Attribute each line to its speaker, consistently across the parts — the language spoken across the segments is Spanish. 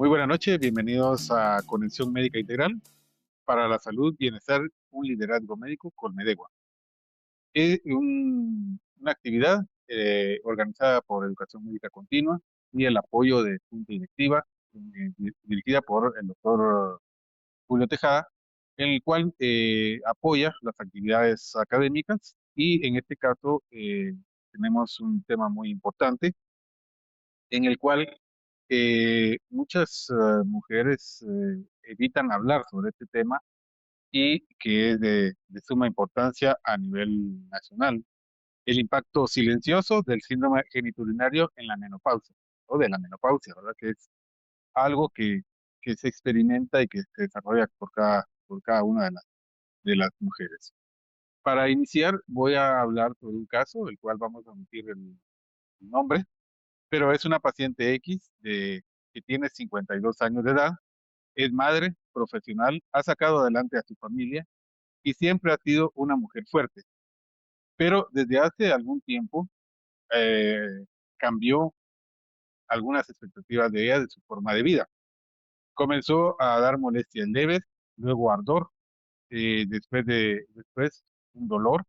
Speaker 1: buenas noches, bienvenidos a Conexión Médica Integral para la Salud, Bienestar, un liderazgo médico con Medegua. Es una actividad organizada por Educación Médica Continua y el apoyo de Junta Directiva, dirigida por el doctor Julio Tejada, en el cual apoya las actividades académicas y en este caso tenemos un tema muy importante en el cual muchas mujeres evitan hablar sobre este tema y que es de suma importancia a nivel nacional. El impacto silencioso del síndrome genitourinario en la menopausia, o de la menopausia, ¿verdad? Que es algo que se experimenta y que se desarrolla por cada una de las mujeres. Para iniciar, voy a hablar sobre un caso, del cual vamos a omitir el nombre, pero es una paciente X que tiene 52 años de edad, es madre, profesional, ha sacado adelante a su familia y siempre ha sido una mujer fuerte. Pero desde hace algún tiempo cambió algunas expectativas de ella, de su forma de vida. Comenzó a dar molestias leves, luego ardor, después un dolor.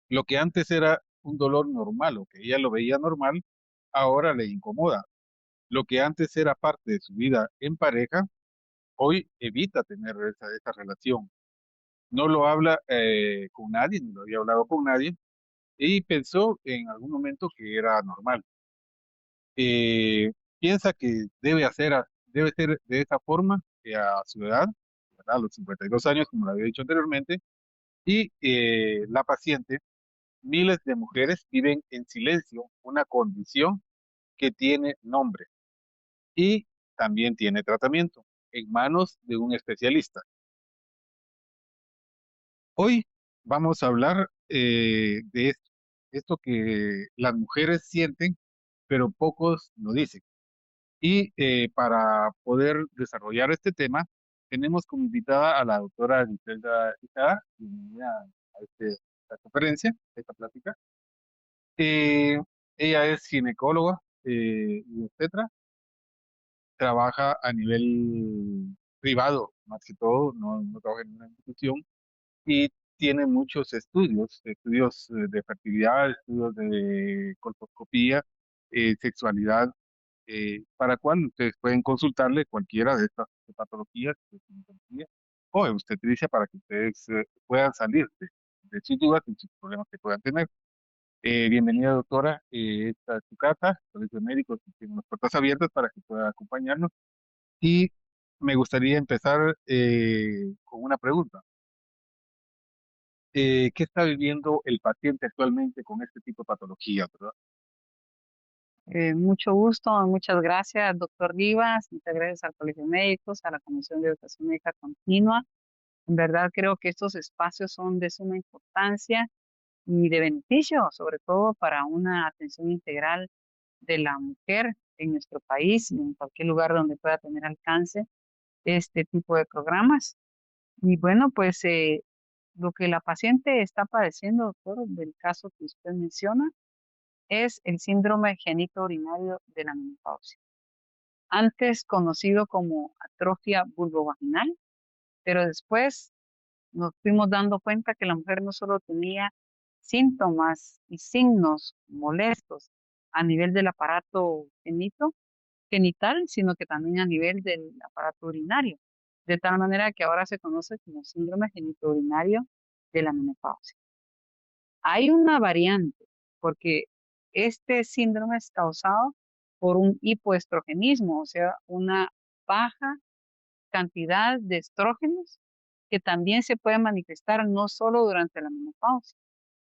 Speaker 1: Lo que antes era un dolor normal o que ella lo veía normal, ahora le incomoda. Lo que antes era parte de su vida en pareja, hoy evita tener esa relación. No lo habla con nadie, ni lo había hablado con nadie, y pensó en algún momento que era normal. Piensa que debe ser de esa forma a su edad, ¿verdad? A los 52 años, como lo había dicho anteriormente, y la paciente, miles de mujeres viven en silencio una condición que tiene nombre y también tiene tratamiento en manos de un especialista. Hoy vamos a hablar de esto que las mujeres sienten, pero pocos lo dicen. Y para poder desarrollar este tema, tenemos como invitada a la doctora Griselda Itzada, bienvenida esta conferencia, a esta plática. Eh, Ella es ginecóloga y obstetra, trabaja a nivel privado, más que todo, no trabaja en una institución y tiene muchos estudios de fertilidad, estudios de colposcopía, sexualidad, para cual ustedes pueden consultarle cualquiera de estas patologías de ginecología o de obstetricia para que ustedes puedan salir de sus dudas y sus problemas que puedan tener. Bienvenida, doctora. Esta es su casa, el Colegio de Médicos tiene las puertas abiertas para que pueda acompañarnos. Y me gustaría empezar con una pregunta. ¿Qué está viviendo el paciente actualmente con este tipo de patología, verdad?
Speaker 2: Mucho gusto, muchas gracias, doctor Rivas, muchas gracias al Colegio de Médicos, a la Comisión de Educación Médica Continua. En verdad creo que estos espacios son de suma importancia y de beneficio, sobre todo para una atención integral de la mujer en nuestro país y en cualquier lugar donde pueda tener alcance este tipo de programas. Y bueno, pues lo que la paciente está padeciendo, doctor, del caso que usted menciona, es el síndrome genitourinario de la menopausia, antes conocido como atrofia vulvovaginal, pero después nos fuimos dando cuenta que la mujer no solo tenía síntomas y signos molestos a nivel del aparato genital, sino que también a nivel del aparato urinario, de tal manera que ahora se conoce como síndrome genitourinario de la menopausia. Hay una variante, porque este síndrome es causado por un hipoestrogenismo, o sea, una baja cantidad de estrógenos que también se puede manifestar no solo durante la menopausia,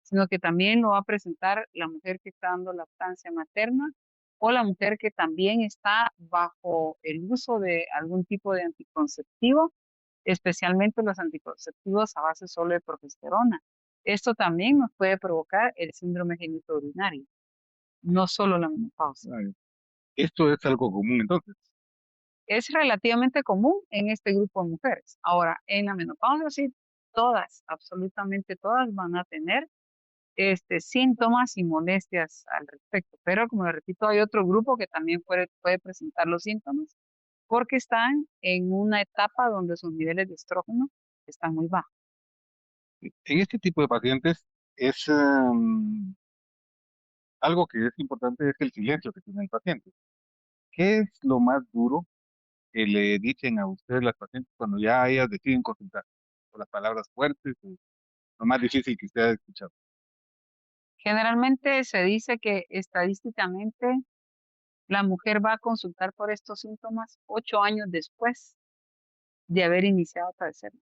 Speaker 2: sino que también lo va a presentar la mujer que está dando lactancia materna o la mujer que también está bajo el uso de algún tipo de anticonceptivo, especialmente los anticonceptivos a base solo de progesterona. Esto también nos puede provocar el síndrome genitourinario, no solo la menopausia.
Speaker 1: Ay, esto es algo común entonces.
Speaker 2: Es relativamente común en este grupo de mujeres. Ahora, en la menopausia sí, todas, absolutamente todas van a tener síntomas y molestias al respecto. Pero como le repito, hay otro grupo que también puede presentar los síntomas porque están en una etapa donde sus niveles de estrógeno están muy bajos.
Speaker 1: En este tipo de pacientes es algo que es importante es el silencio que tiene el paciente. ¿Qué es lo más duro que le dicen a ustedes las pacientes cuando ya ellas deciden consultar? O las palabras fuertes, o lo más difícil que usted ha escuchado.
Speaker 2: Generalmente se dice que estadísticamente la mujer va a consultar por estos síntomas 8 años después de haber iniciado a padecerlo.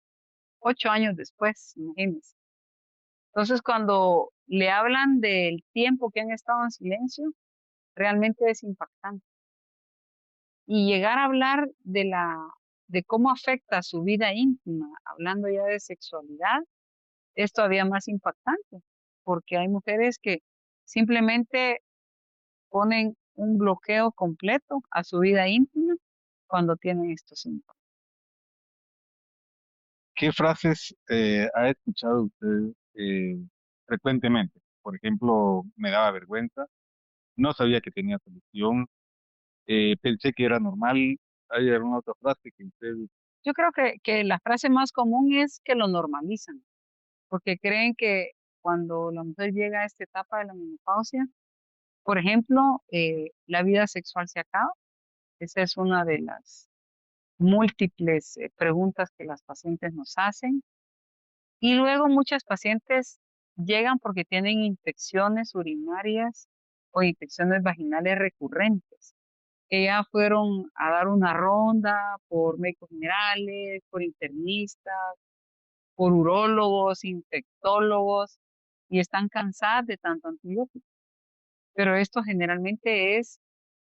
Speaker 2: 8 años después, imagínense. Entonces, cuando le hablan del tiempo que han estado en silencio, realmente es impactante. Y llegar a hablar de cómo afecta su vida íntima, hablando ya de sexualidad, es todavía más impactante, porque hay mujeres que simplemente ponen un bloqueo completo a su vida íntima cuando tienen estos síntomas.
Speaker 1: ¿Qué frases ha escuchado usted frecuentemente? Por ejemplo, me daba vergüenza, no sabía que tenía solución, pensé que era normal. ¿Hay alguna otra frase que usted...
Speaker 2: Yo creo que la frase más común es que lo normalizan, porque creen que cuando la mujer llega a esta etapa de la menopausia, por ejemplo, la vida sexual se acaba. Esa es una de las múltiples preguntas que las pacientes nos hacen. Y luego muchas pacientes llegan porque tienen infecciones urinarias o infecciones vaginales recurrentes, que ya fueron a dar una ronda por médicos generales, por internistas, por urólogos, infectólogos, y están cansadas de tanto antibiótico. Pero esto generalmente es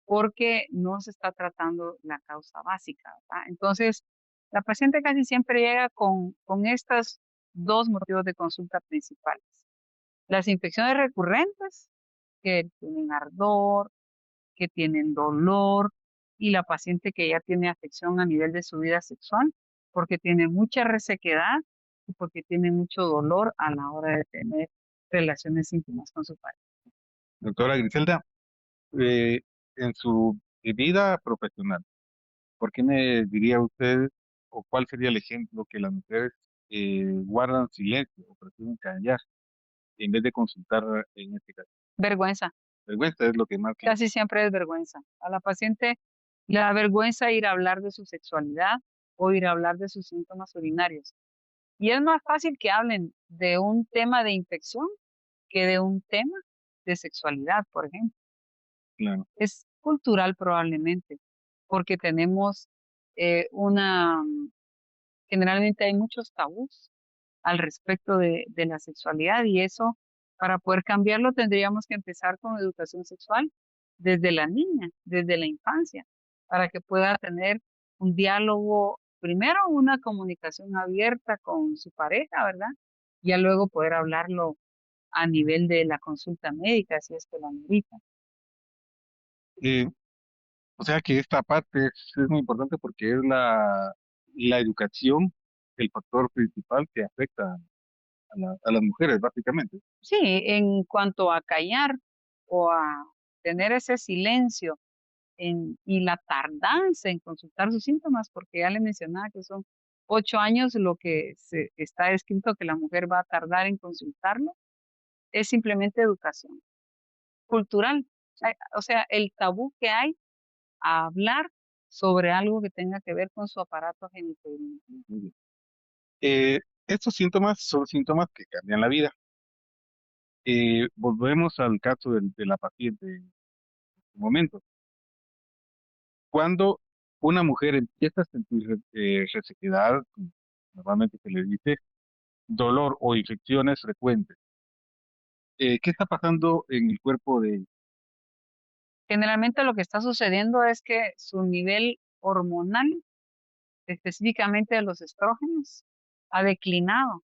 Speaker 2: porque no se está tratando la causa básica, ¿verdad? Entonces, la paciente casi siempre llega con estos dos motivos de consulta principales. Las infecciones recurrentes, que tienen ardor, que tienen dolor, y la paciente que ya tiene afección a nivel de su vida sexual, porque tiene mucha resequedad y porque tiene mucho dolor a la hora de tener relaciones íntimas con su pareja.
Speaker 1: Doctora Griselda, eh, en su vida profesional, ¿por qué me diría usted o cuál sería el ejemplo que las mujeres guardan silencio o prefieren callar en vez de consultar en este caso?
Speaker 2: Vergüenza.
Speaker 1: Vergüenza es lo que más le...
Speaker 2: Casi siempre es vergüenza. A la paciente le da vergüenza ir a hablar de su sexualidad o ir a hablar de sus síntomas urinarios. Y es más fácil que hablen de un tema de infección que de un tema de sexualidad, por ejemplo.
Speaker 1: Claro.
Speaker 2: Es cultural probablemente, porque tenemos una, generalmente hay muchos tabús al respecto de la sexualidad y eso, para poder cambiarlo, tendríamos que empezar con educación sexual desde la niña, desde la infancia, para que pueda tener un diálogo, primero una comunicación abierta con su pareja, ¿verdad? Ya luego poder hablarlo a nivel de la consulta médica, si es que la amerita.
Speaker 1: Eh, o sea que esta parte es muy importante porque es la educación el factor principal que afecta a las mujeres, básicamente.
Speaker 2: Sí, en cuanto a callar o a tener ese silencio y la tardanza en consultar sus síntomas, porque ya le mencionaba que son 8 años lo que se está escrito que la mujer va a tardar en consultarlo, es simplemente educación cultural. O sea, el tabú que hay a hablar sobre algo que tenga que ver con su aparato genitourinario.
Speaker 1: Muy bien. Estos síntomas son síntomas que cambian la vida. Volvemos al caso de la paciente en un momento. Cuando una mujer empieza a sentir resequedad, normalmente se le dice dolor o infecciones frecuentes, ¿qué está pasando en el cuerpo de...
Speaker 2: Generalmente lo que está sucediendo es que su nivel hormonal, específicamente de los estrógenos, ha declinado.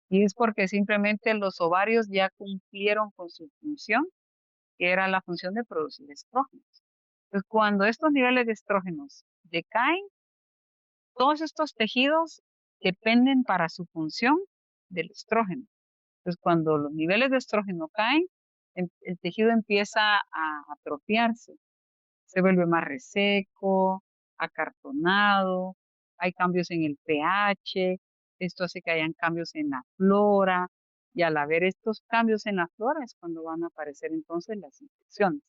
Speaker 2: Y es porque simplemente los ovarios ya cumplieron con su función, que era la función de producir estrógenos. Entonces, cuando estos niveles de estrógenos decaen, todos estos tejidos dependen para su función del estrógeno. Entonces, cuando los niveles de estrógeno caen, el tejido empieza a atrofiarse, se vuelve más reseco, acartonado, hay cambios en el pH, esto hace que hayan cambios en la flora, y al haber estos cambios en la flora es cuando van a aparecer entonces las infecciones.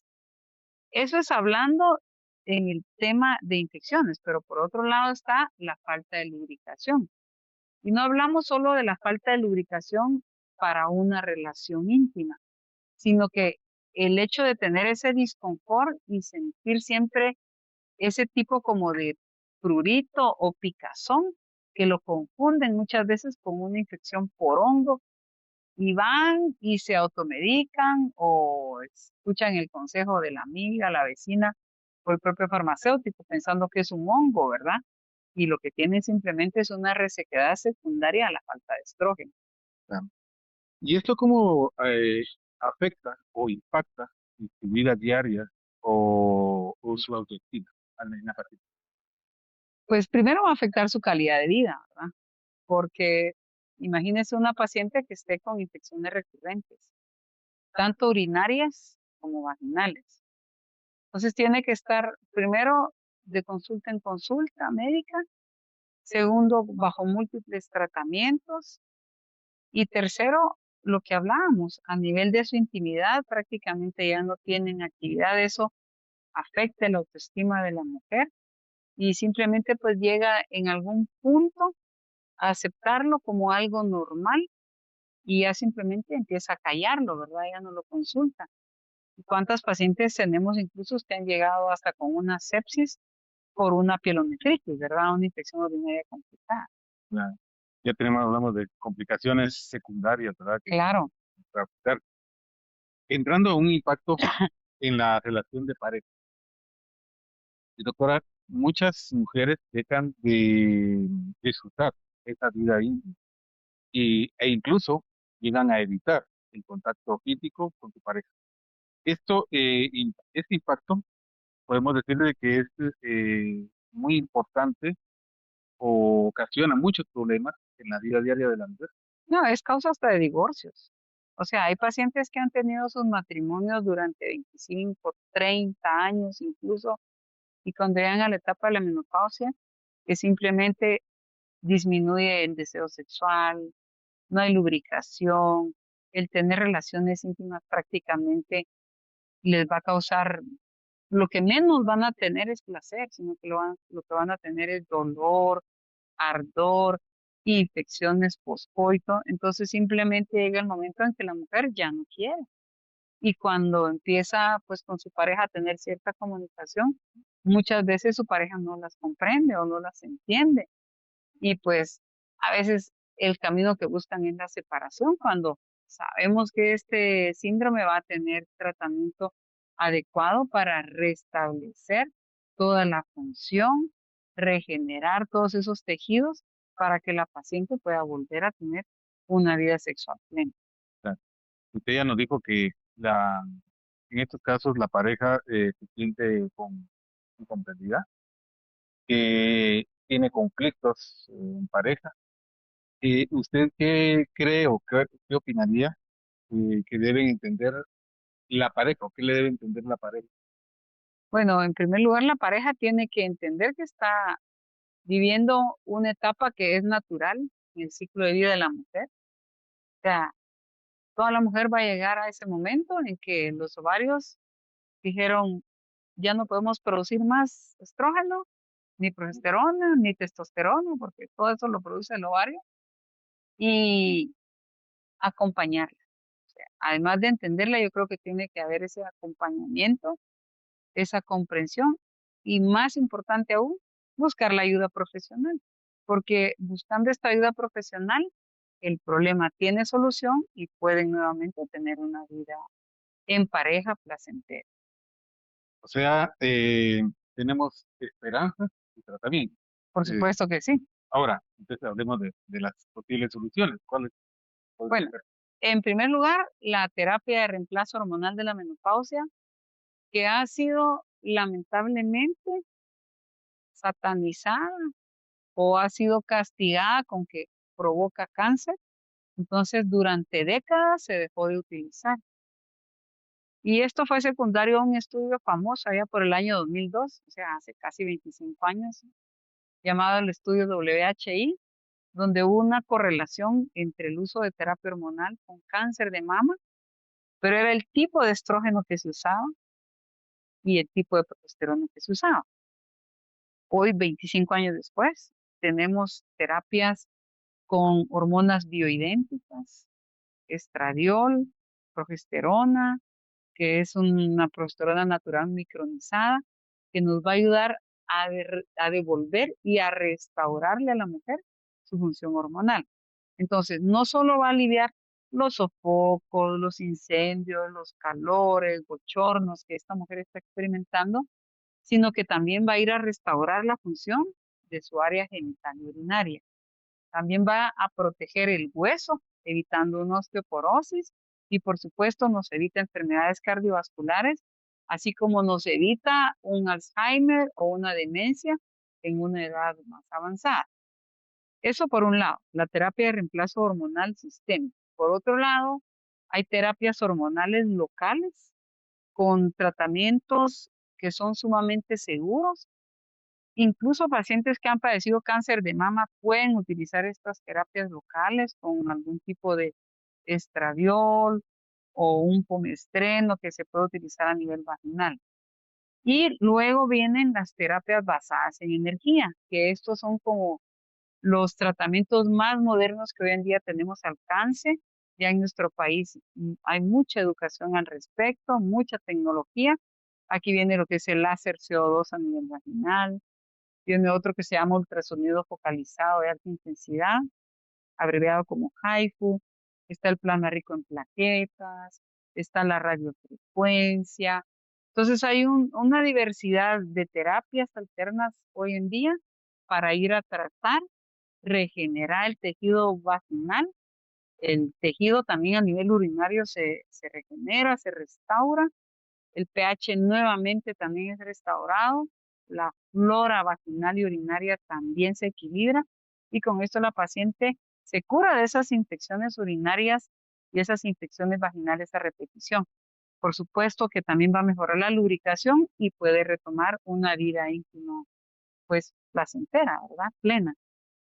Speaker 2: Eso es hablando en el tema de infecciones, pero por otro lado está la falta de lubricación. Y no hablamos solo de la falta de lubricación para una relación íntima, sino que el hecho de tener ese disconfort y sentir siempre ese tipo como de prurito o picazón, que lo confunden muchas veces con una infección por hongo y van y se automedican o escuchan el consejo de la amiga, la vecina o el propio farmacéutico pensando que es un hongo, ¿verdad? Y lo que tienen simplemente es una resequedad secundaria a la falta de estrógeno.
Speaker 1: Ah, ¿y esto cómo afecta o impacta en su vida diaria o su autoestima en la partida?
Speaker 2: Pues primero va a afectar su calidad de vida, ¿verdad? Porque imagínese una paciente que esté con infecciones recurrentes, tanto urinarias como vaginales. Entonces tiene que estar primero de consulta en consulta médica, segundo bajo múltiples tratamientos y tercero lo que hablábamos, a nivel de su intimidad prácticamente ya no tienen actividad, eso afecta la autoestima de la mujer y simplemente pues llega en algún punto a aceptarlo como algo normal y ya simplemente empieza a callarlo, ¿verdad? Ya no lo consulta. ¿Y cuántas pacientes tenemos incluso que han llegado hasta con una sepsis por una pielonefritis, ¿verdad? Una infección urinaria complicada.
Speaker 1: Ya, ya tenemos, hablamos de complicaciones secundarias, ¿verdad? Que
Speaker 2: Claro,
Speaker 1: puede afectar. Entrando a un impacto en la relación de pareja. Y doctora, muchas mujeres dejan de disfrutar esa vida íntima e incluso llegan a evitar el contacto físico con su pareja. Esto, este impacto, podemos decirle que es muy importante o ocasiona muchos problemas en la vida diaria de la mujer.
Speaker 2: no, es causa hasta de divorcios. O sea, hay pacientes que han tenido sus matrimonios durante 25, 30 años incluso, y cuando llegan a la etapa de la menopausia, que simplemente disminuye el deseo sexual, no hay lubricación, el tener relaciones íntimas prácticamente les va a causar, lo que menos van a tener es placer, sino que lo que van a tener es dolor, ardor, infecciones poscoito. Entonces simplemente llega el momento en que la mujer ya no quiere. Y cuando empieza pues con su pareja a tener cierta comunicación, muchas veces su pareja no las comprende o no las entiende. Y pues a veces el camino que buscan es la separación cuando sabemos que este síndrome va a tener tratamiento adecuado para restablecer toda la función, regenerar todos esos tejidos para que la paciente pueda volver a tener una vida sexual plena.
Speaker 1: O sea, usted ya nos dijo que en estos casos la pareja se siente incomprendida, que tiene conflictos en pareja. ¿Usted qué cree o qué opinaría que deben entender la pareja o qué le debe entender la pareja?
Speaker 2: Bueno, en primer lugar, la pareja tiene que entender que está viviendo una etapa que es natural en el ciclo de vida de la mujer. O sea, toda la mujer va a llegar a ese momento en que los ovarios dijeron, ya no podemos producir más estrógeno, ni progesterona, ni testosterona, porque todo eso lo produce el ovario, y acompañarla. Además de entenderla, yo creo que tiene que haber ese acompañamiento, esa comprensión, y más importante aún, buscar la ayuda profesional, porque buscando esta ayuda profesional, el problema tiene solución y pueden nuevamente tener una vida en pareja placentera.
Speaker 1: O sea, tenemos esperanza y tratamiento.
Speaker 2: Por
Speaker 1: Eh,
Speaker 2: supuesto que sí.
Speaker 1: ahora, entonces hablemos de las posibles soluciones. ¿Cuáles
Speaker 2: Bueno,
Speaker 1: podrían ser?
Speaker 2: en primer lugar, la terapia de reemplazo hormonal de la menopausia, que ha sido lamentablemente satanizada o ha sido castigada con que provoca cáncer. Entonces, durante décadas se dejó de utilizar. Y esto fue secundario a un estudio famoso allá por el año 2002, o sea, hace casi 25 años, llamado el estudio WHI, donde hubo una correlación entre el uso de terapia hormonal con cáncer de mama, pero era el tipo de estrógeno que se usaba y el tipo de progesterona que se usaba. Hoy, 25 años después, tenemos terapias con hormonas bioidénticas, estradiol, progesterona, que es una progesterona natural micronizada, que nos va a ayudar a devolver y a restaurarle a la mujer su función hormonal. Entonces, no solo va a aliviar los sofocos, los incendios, los calores, bochornos que esta mujer está experimentando, sino que también va a ir a restaurar la función de su área genital y urinaria. También va a proteger el hueso, evitando una osteoporosis y por supuesto nos evita enfermedades cardiovasculares, así como nos evita un Alzheimer o una demencia en una edad más avanzada. Eso por un lado, la terapia de reemplazo hormonal sistémico. Por otro lado, hay terapias hormonales locales con tratamientos que son sumamente seguros. Incluso pacientes que han padecido cáncer de mama pueden utilizar estas terapias locales con algún tipo de estradiol o un pomestreno que se puede utilizar a nivel vaginal. Y luego vienen las terapias basadas en energía, que estos son como los tratamientos más modernos que hoy en día tenemos al alcance. Ya en nuestro país hay mucha educación al respecto, mucha tecnología. Aquí viene lo que es el láser CO2 a nivel vaginal, tiene otro que se llama ultrasonido focalizado de alta intensidad, abreviado como HIFU. Está el plasma rico en plaquetas, está la radiofrecuencia. Entonces hay una diversidad de terapias alternas hoy en día para ir a tratar, regenerar el tejido vaginal. El tejido también a nivel urinario se regenera, se restaura, el pH nuevamente también es restaurado, la flora vaginal y urinaria también se equilibra y con esto la paciente se cura de esas infecciones urinarias y esas infecciones vaginales a repetición. Por supuesto que también va a mejorar la lubricación y puede retomar una vida íntima, pues placentera, ¿verdad? Plena.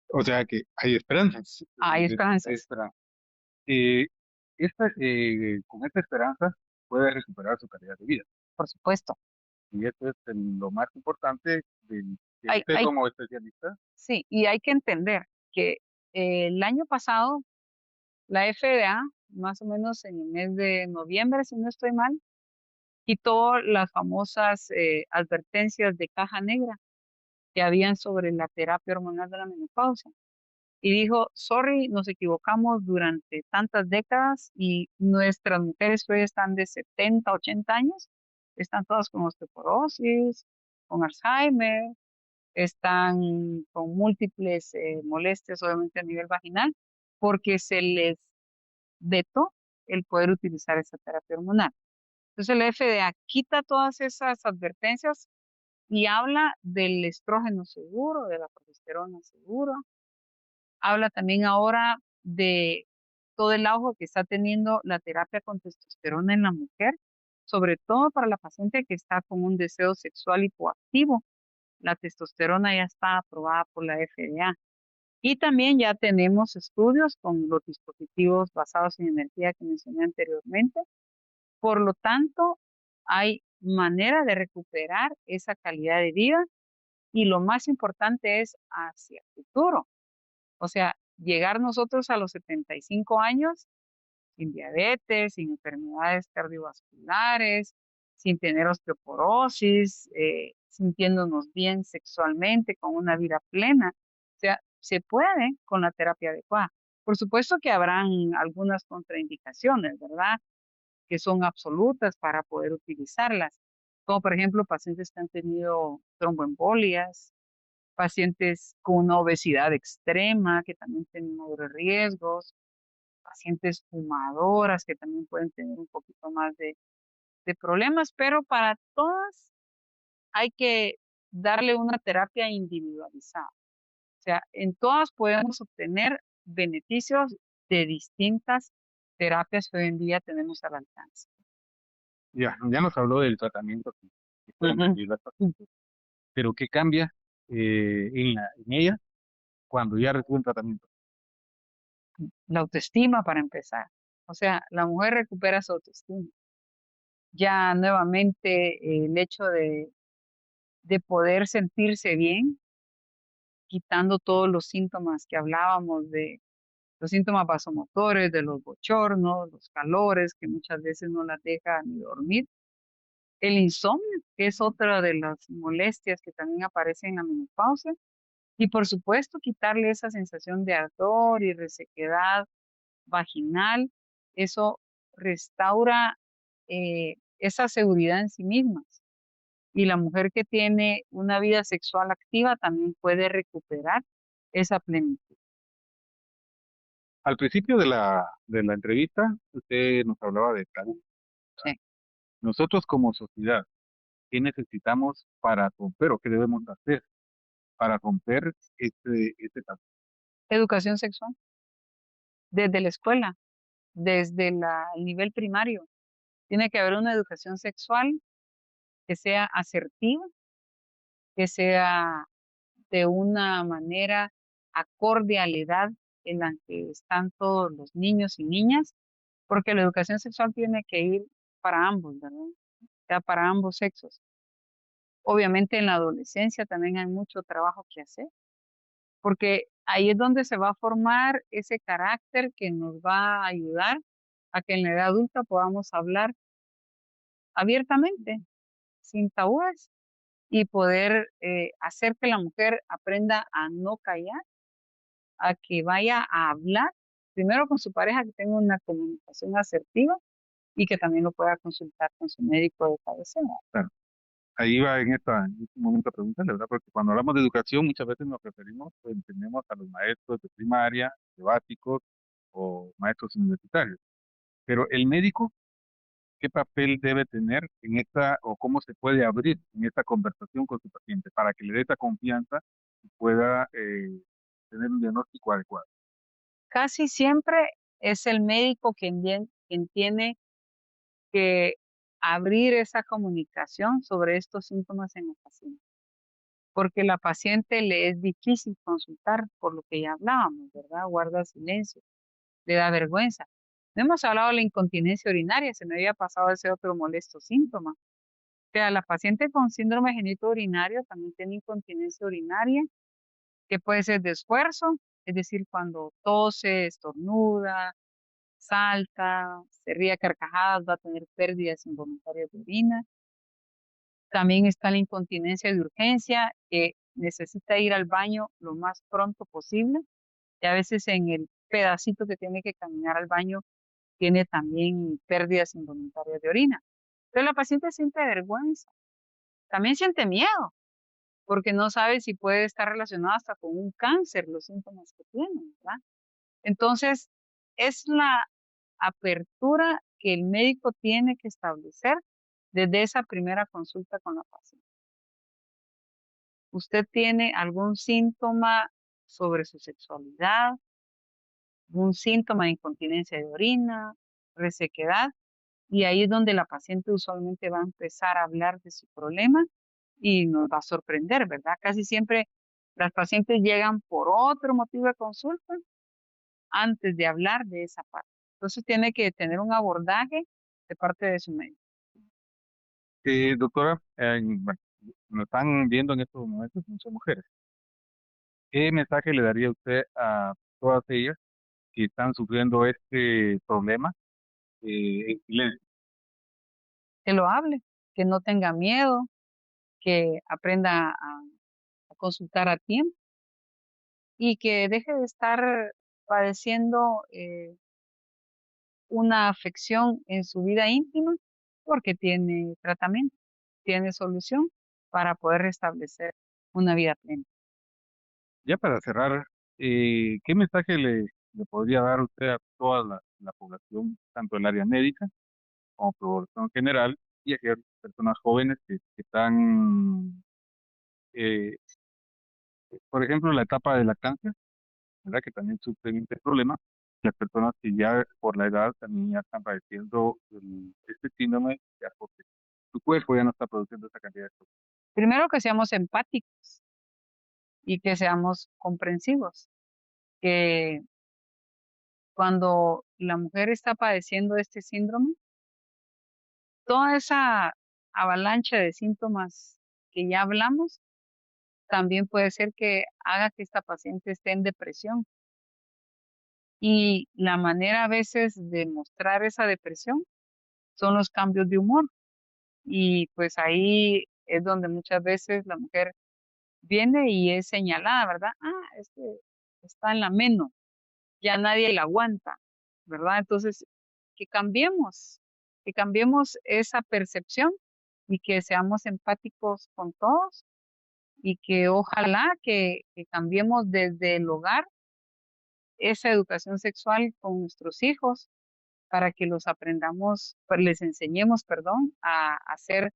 Speaker 1: O sea que hay esperanzas.
Speaker 2: Hay esperanzas,
Speaker 1: Esperanza. Eh, con esta esperanza puede recuperar su calidad de vida.
Speaker 2: por supuesto.
Speaker 1: Y esto es lo más importante que
Speaker 2: Hay,
Speaker 1: usted
Speaker 2: hay,
Speaker 1: como especialista.
Speaker 2: sí, y hay que entender que el año pasado la FDA, más o menos en el mes de noviembre, si no estoy mal, quitó las famosas advertencias de caja negra que habían sobre la terapia hormonal de la menopausia. Y dijo, sorry, nos equivocamos durante tantas décadas y nuestras mujeres que hoy están de 70, 80 años, están todas con osteoporosis, con Alzheimer, están con múltiples molestias, obviamente a nivel vaginal, porque se les vetó el poder utilizar esa terapia hormonal. Entonces el FDA quita todas esas advertencias y habla del estrógeno seguro, de la progesterona seguro. Habla también ahora de todo el auge que está teniendo la terapia con testosterona en la mujer, sobre todo para la paciente que está con un deseo sexual hipoactivo. La testosterona ya está aprobada por la FDA. Y también ya tenemos estudios con los dispositivos basados en energía que mencioné anteriormente. Por lo tanto, hay manera de recuperar esa calidad de vida y lo más importante es hacia el futuro. O sea, llegar nosotros a los 75 años sin diabetes, sin enfermedades cardiovasculares, sin tener osteoporosis, sintiéndonos bien sexualmente, con una vida plena. O sea, se puede con la terapia adecuada. Por supuesto que habrán algunas contraindicaciones, ¿verdad? Que son absolutas para poder utilizarlas, como por ejemplo pacientes que han tenido tromboembolias, pacientes con una obesidad extrema que también tienen mayores riesgos, pacientes fumadoras que también pueden tener un poquito más de problemas, pero para todas hay que darle una terapia individualizada. O sea, en todas podemos obtener beneficios de distintas terapias que hoy en día tenemos al alcance.
Speaker 1: ya nos habló del tratamiento que pueden
Speaker 2: Ujú.
Speaker 1: recibir las pacientes, pero ¿qué cambia en ella cuando ya reciben tratamiento?
Speaker 2: La autoestima para empezar. O sea, la mujer recupera su autoestima. Ya nuevamente el hecho de poder sentirse bien, quitando todos los síntomas que hablábamos de los síntomas vasomotores, de los bochornos, los calores que muchas veces no las deja ni dormir. El insomnio, que es otra de las molestias que también aparece en la menopausia. Y por supuesto, quitarle esa sensación de ardor y resequedad vaginal. Eso restaura esa seguridad en sí mismas. Y la mujer que tiene una vida sexual activa también puede recuperar esa plenitud.
Speaker 1: Al principio de la entrevista, usted nos hablaba de salud.
Speaker 2: Sí.
Speaker 1: Nosotros como sociedad, ¿qué necesitamos para romper o qué debemos hacer para romper este tabú?
Speaker 2: Educación sexual, desde la escuela, desde el nivel primario. Tiene que haber una educación sexual que sea asertiva, que sea de una manera acorde a la edad en la que están todos los niños y niñas, porque la educación sexual tiene que ir para ambos, ¿verdad? O sea, para ambos sexos. Obviamente en la adolescencia también hay mucho trabajo que hacer, porque ahí es donde se va a formar ese carácter que nos va a ayudar a que en la edad adulta podamos hablar abiertamente, sin tabúes, y poder hacer que la mujer aprenda a no callar, a que vaya a hablar primero con su pareja, que tenga una comunicación asertiva y que también lo pueda consultar con su médico de cabecera.
Speaker 1: Claro, ahí va en este momento a preguntarle, ¿verdad? Porque cuando hablamos de educación, muchas veces nos referimos o entendemos a los maestros de primaria, de básicos o maestros universitarios. Pero el médico, ¿qué papel debe tener en esta o cómo se puede abrir en esta conversación con su paciente para que le dé esa confianza y pueda tener un diagnóstico adecuado?
Speaker 2: Casi siempre es el médico quien tiene que abrir esa comunicación sobre estos síntomas en la paciente, porque la paciente le es difícil consultar por lo que ya hablábamos, ¿verdad? Guarda silencio, le da vergüenza. No hemos hablado de la incontinencia urinaria, se me había pasado ese otro molesto síntoma. O sea, la paciente con síndrome genitourinario también tiene incontinencia urinaria, que puede ser de esfuerzo, es decir, cuando tose, estornuda, salta, se ríe a carcajadas, va a tener pérdidas involuntarias de orina. También está la incontinencia de urgencia, que necesita ir al baño lo más pronto posible. Y a veces en el pedacito que tiene que caminar al baño tiene también pérdidas involuntarias de orina. Entonces la paciente siente vergüenza, también siente miedo, porque no sabe si puede estar relacionado hasta con un cáncer, los síntomas que tiene, ¿verdad? Entonces, es la apertura que el médico tiene que establecer desde esa primera consulta con la paciente. ¿Usted tiene algún síntoma sobre su sexualidad, algún síntoma de incontinencia de orina, resequedad? Y ahí es donde la paciente usualmente va a empezar a hablar de su problema y nos va a sorprender, ¿verdad? Casi siempre las pacientes llegan por otro motivo de consulta antes de hablar de esa parte. Entonces tiene que tener un abordaje de parte de su médico.
Speaker 1: Doctora, bueno, nos están viendo en estos momentos muchas mujeres. ¿Qué mensaje le daría usted a todas ellas que están sufriendo este problema en silencio?
Speaker 2: Que lo hable, que no tenga miedo, que aprenda a consultar a tiempo y que deje de estar padeciendo una afección en su vida íntima porque tiene tratamiento, tiene solución para poder restablecer una vida plena.
Speaker 1: Ya para cerrar, ¿qué mensaje le podría dar usted a toda la población, tanto el área médica como población general, y a aquellas personas jóvenes que están, eh, por ejemplo, en la etapa de lactancia, ¿verdad? Que también sufren este problema. las personas que ya por la edad también ya están padeciendo este síndrome, ya porque tu cuerpo ya no está produciendo esa cantidad de cosas.
Speaker 2: Primero que seamos empáticos y que seamos comprensivos, que cuando la mujer está padeciendo este síndrome, toda esa avalancha de síntomas que ya hablamos, también puede ser que haga que esta paciente esté en depresión. Y la manera a veces de mostrar esa depresión son los cambios de humor. Y pues ahí es donde muchas veces la mujer viene y es señalada, ¿verdad? Ah, es que está en la menos, ya nadie la aguanta, ¿verdad? Entonces, que que cambiemos esa percepción y que seamos empáticos con todos y que ojalá que cambiemos desde el hogar esa educación sexual con nuestros hijos para que los aprendamos, pues, les enseñemos, perdón, a ser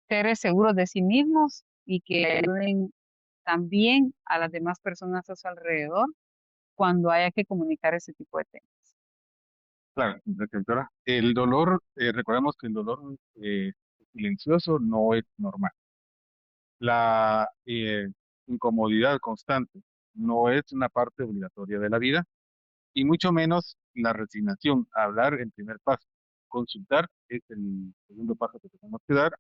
Speaker 2: seres seguros de sí mismos y que ayuden también a las demás personas a su alrededor cuando haya que comunicar ese tipo de temas.
Speaker 1: Claro, doctora. El dolor, recordemos que el dolor silencioso no es normal. La incomodidad constante no es una parte obligatoria de la vida y mucho menos la resignación a hablar el primer paso. Consultar es el segundo paso que tenemos que dar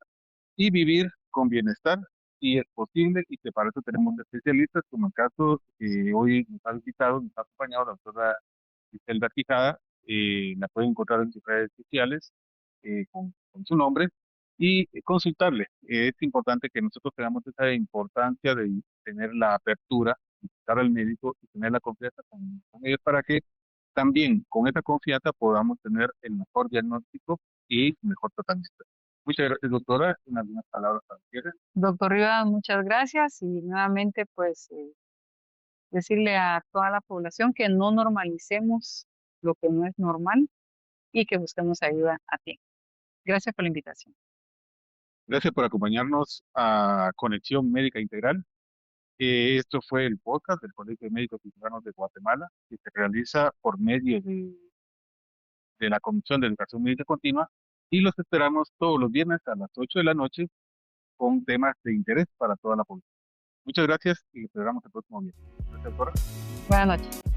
Speaker 1: y vivir con bienestar y es posible y que para eso tenemos especialistas como el caso que hoy nos ha visitado, nos ha acompañado la doctora Griselda Quijada. La pueden encontrar en sus redes sociales con su nombre y consultarle. Es importante que nosotros tengamos esa importancia de tener la apertura, visitar al médico y tener la confianza con ellos para que también con esa confianza podamos tener el mejor diagnóstico y mejor tratamiento. Muchas gracias, doctora. En algunas palabras para cierre.
Speaker 2: Doctor Rivas, muchas gracias y nuevamente pues decirle a toda la población que no normalicemos lo que no es normal y que busquemos ayuda a tiempo. Gracias por la invitación.
Speaker 1: Gracias por acompañarnos a Conexión Médica Integral. Esto fue el podcast del Colegio de Médicos y Cirujanos de Guatemala, que se realiza por medio de la Comisión de Educación Médica Continua y los esperamos todos los viernes a las 8 de la noche con temas de interés para toda la población. Muchas gracias y nos esperamos el próximo viernes. Gracias, doctora.
Speaker 2: Buenas noches.